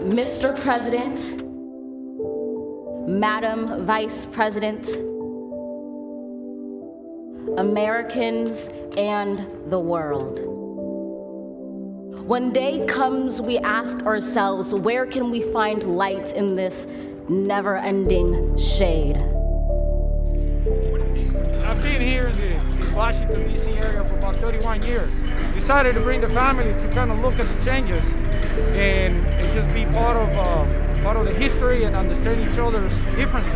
Mr. President, Madam Vice President, Americans, and the world. When day comes, we ask ourselves, where can we find light in this never-ending shade? I've been here in the Washington, D.C. area for about 31 years. Decided to bring the family to kind of look at the changes and just be part of the history and understand each other's differences.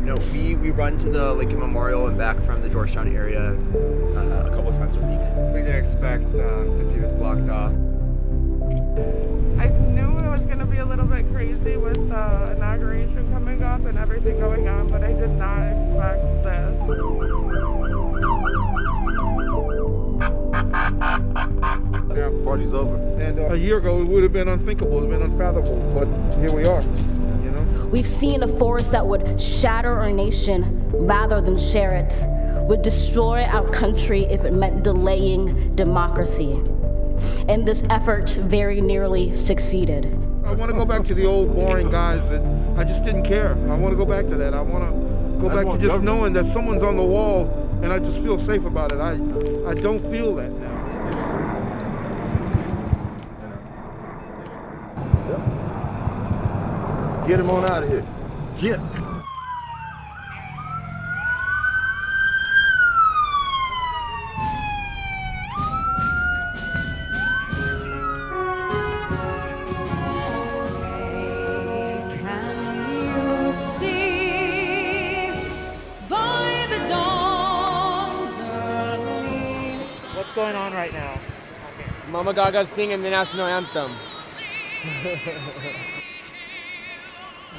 You know, we run to the Lincoln Memorial and back from the Georgetown area a couple times a week. We didn't expect to see this blocked off. I knew it was going to be a little bit crazy with the inauguration coming up and everything going on, but I did not expect this. Yeah, party's over. And a year ago, it would have been unthinkable, it would have been unfathomable, but here we are, you know? We've seen a force that would shatter our nation rather than share it, would destroy our country if it meant delaying democracy. And this effort very nearly succeeded. I want to go back to the old boring guys that I just didn't care. I want to go back to that. I want to go back to just knowing that someone's on the wall and I just feel safe about it. I don't feel that now. Get him on out of here. Get. What's going on right now? Mama Gaga's singing the national anthem.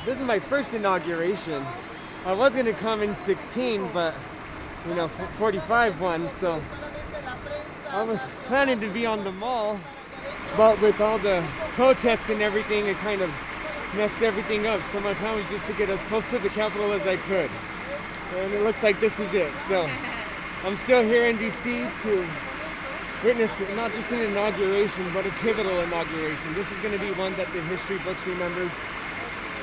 This is my first inauguration. I was gonna come in 16, but 45 won, so I was planning to be on the mall, but with all the protests and everything, it kind of messed everything up. So my plan was just to get as close to the Capitol as I could, and it looks like this is it. So I'm still here in DC to witness not just an inauguration, but a pivotal inauguration. This is going to be one that the history books remembers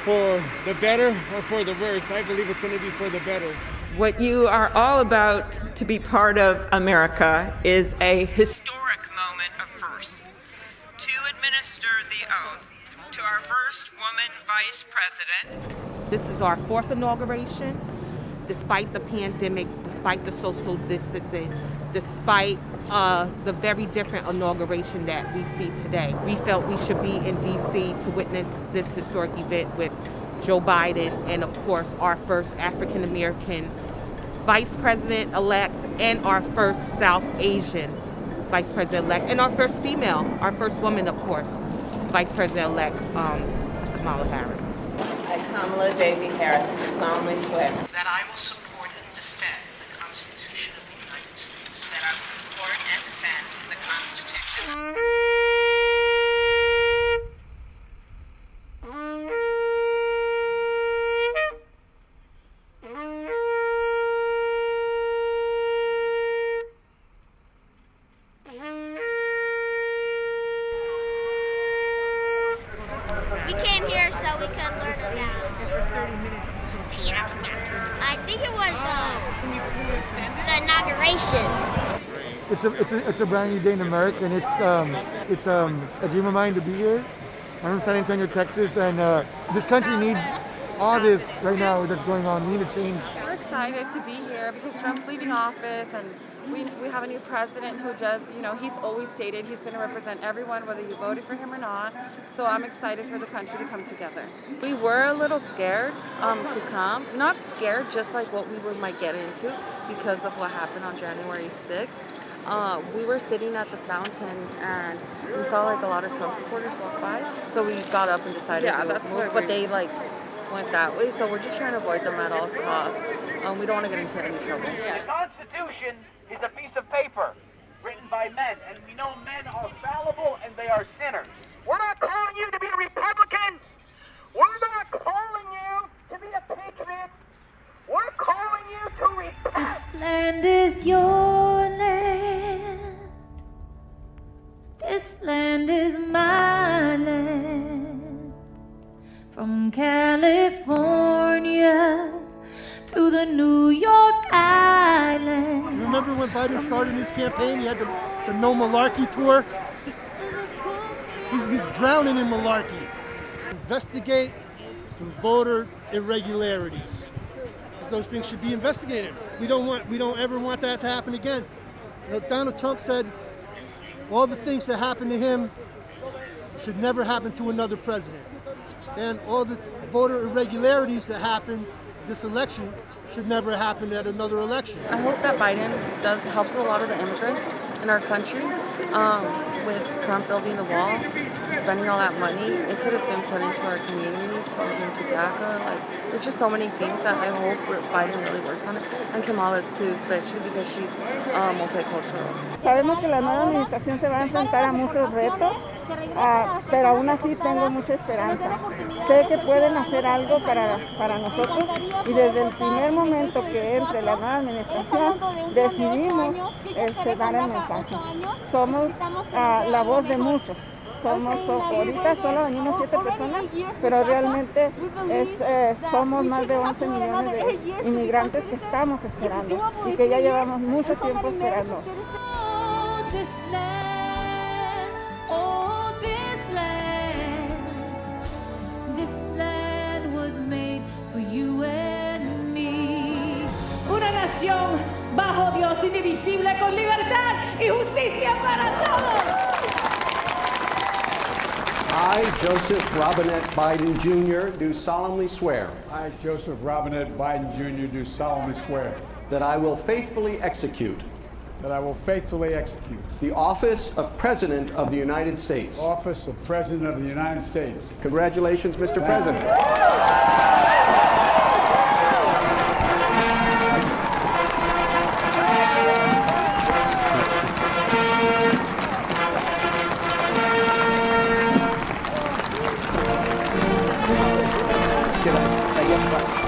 for the better or for the worse. I believe it's going to be for the better. What you are all about to be part of America is a historic moment of firsts. To administer the oath to our first woman vice president. This is our fourth inauguration. Despite the pandemic, despite the social distancing, despite the very different inauguration that we see today. We felt we should be in DC to witness this historic event with Joe Biden and, of course, our first African-American vice president-elect and our first South Asian vice president-elect and our first female, our first woman, of course, vice president-elect Kamala Harris. I, Kamala Davy Harris, do solemnly swear that I will support and defend the Constitution of the United States. That I will support and defend the Constitution. We came here so we could learn about. I think it was the inauguration. It's a brand new day in America, and it's a dream of mine to be here. I'm from San Antonio, Texas, and this country needs all this right now that's going on. We need a change. We're excited to be here because Trump's leaving office, and we have a new president who does, he's always stated he's going to represent everyone, whether you voted for him or not. So I'm excited for the country to come together. We were a little scared to come. Not scared, just like what we might get into because of what happened on January 6th. We were sitting at the fountain and we saw a lot of Trump supporters walk by. So we got up and decided to move, but they went that way. So we're just trying to avoid them at all costs. We don't want to get into any trouble. The Constitution is a piece of paper written by men, and we know men are fallible and they are sinners. We're not calling you to be a Republican. We're not calling you to be a patriot. We're calling you to repent. This land is your land. This land is my land. from California to the New York Island. Remember when Biden started his campaign? He had the No Malarkey tour. He's drowning in malarkey. Investigate voter irregularities. Those things should be investigated. We don't ever want that to happen again. You know, Donald Trump said all the things that happened to him should never happen to another president. And all the voter irregularities that happened this election should never happen at another election. I hope that Biden helps a lot of the immigrants in our country. With Trump building the wall, spending all that money, it could have been put into our communities, or into DACA. Like, there's just so many things that I hope Biden really works on it, and Kamala's too, especially because she's multicultural. Sabemos que la nueva administración se va a enfrentar a muchos retos, pero aún así tengo mucha esperanza. Sé que pueden hacer algo para nosotros y desde el primer momento que entre la nueva administración decidimos dar el mensaje. Somos la voz de muchos. Ahorita solo venimos 7 personas, pero realmente somos más de 11 millones de inmigrantes que estamos esperando y que ya llevamos mucho tiempo esperando. Una nación bajo Dios, indivisible, con libertad y justicia para todos. I, Joseph Robinette Biden Jr., do solemnly swear. I, Joseph Robinette Biden Jr., do solemnly swear. That I will faithfully execute. That I will faithfully execute. The office of President of the United States. Office of President of the United States. Congratulations, Mr. President. Get up.